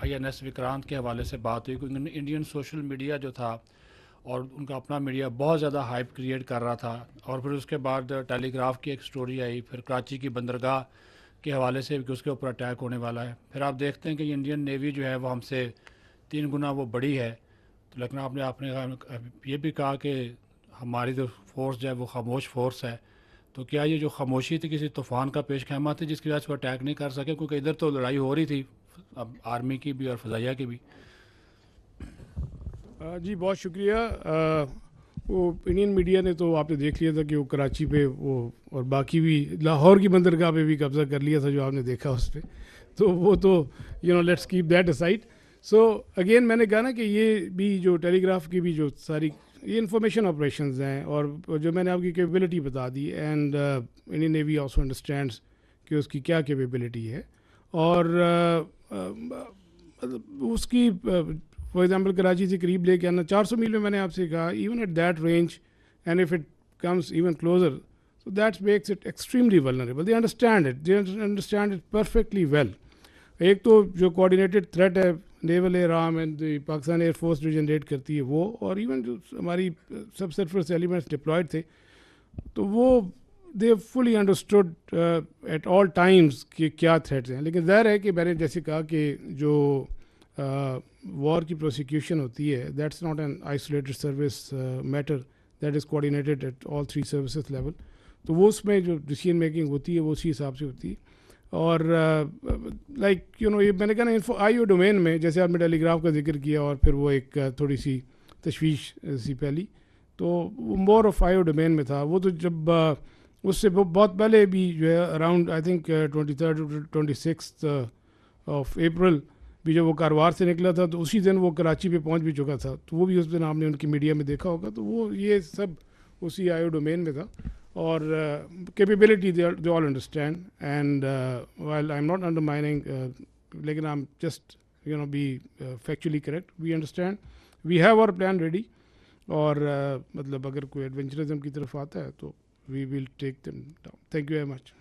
INS Vikrant کے حوالے سے بات ہوئی، کیونکہ انڈین سوشل میڈیا جو تھا اور ان کا اپنا میڈیا بہت زیادہ ہائپ کریٹ کر رہا تھا، اور پھر اس کے بعد ٹیلی گراف کی ایک سٹوری آئی، پھر کراچی کی بندرگاہ کے حوالے سے کہ اس کے اوپر اٹیک ہونے والا ہے. پھر آپ دیکھتے ہیں کہ انڈین نیوی جو ہے وہ ہم سے 3 گنا وہ بڑی ہے. تو لیکن آپ نے یہ بھی کہا کہ ہماری جو فورس جو ہے وہ خاموش فورس ہے. تو کیا یہ جو خاموشی تھی کسی طوفان کا پیش خیمہ تھی جس کی وجہ سے وہ اٹیک نہیں کر سکے؟ کیونکہ ادھر تو لڑائی ہو رہی تھی اب آرمی کی بھی اور فضائیہ کی بھی. جی بہت شکریہ. وہ انڈین میڈیا نے تو آپ نے دیکھ لیا تھا کہ وہ کراچی پہ وہ اور باقی بھی لاہور کی بندرگاہ پہ بھی قبضہ کر لیا تھا جو آپ نے دیکھا اس پہ. تو وہ تو let's keep that aside. So again میں نے کہا نا کہ یہ بھی جو ٹیلی گراف کی بھی جو ساری یہ انفارمیشن آپریشنز ہیں اور جو میں نے آپ کی کیپیبلٹی بتا دی، and Indian navy also understands کہ اس کی کیا کیپیبلٹی ہے. اور اس کی فار ایگزامپل کراچی سے قریب لے کے آنا 400 میل میں میں نے آپ سے کہا even at that range and if it comes even closer so that makes it extremely vulnerable. They understand it perfectly well. ایک تو جو کوآرڈینیٹڈ تھریٹ ہے naval air arm and Pakistan air force جو جنریٹ کرتی ہے وہ، اور ایون جو ہماری سب سرفس ایلیمنٹس ڈپلائڈ تھے تو وہ دے فلی انڈرسٹوڈ ایٹ آل ٹائمز کہ کیا تھریٹس ہیں. لیکن ظاہر ہے کہ میں نے جیسے کہا کہ جو وار کی پروسیکیوشن ہوتی ہے that's not an isolated service matter, that is coordinated at all 3 services level. تو وہ اس میں جو ڈیسیژن میکنگ ہوتی ہے وہ اسی حساب سے ہوتی ہے. اور لائک یہ میں نے کہا نا آئی ڈومین میں جیسے آپ نے ٹیلی گراف کا ذکر کیا اور پھر وہ ایک تھوڑی سی تشویش سی پھیلی، تو وہ مور آف آئی ڈومین میں تھا. وہ تو جب اس سے بہت پہلے بھی جو ہے around I think 23 26 of April بھی جب وہ کاروبار سے نکلا تھا تو اسی دن وہ کراچی پہ پہنچ بھی چکا تھا. تو وہ بھی اس دن آپ نے ان کی میڈیا میں دیکھا ہوگا. تو وہ یہ سب اسی آئی ڈومین میں تھا. اور capability they all understand and while I am not undermining لیکن I am just be factually correct. We understand we have our plan ready. اور مطلب اگر کوئی ایڈونچرزم کی طرف آتا ہے تو we will take them down. Thank you very much.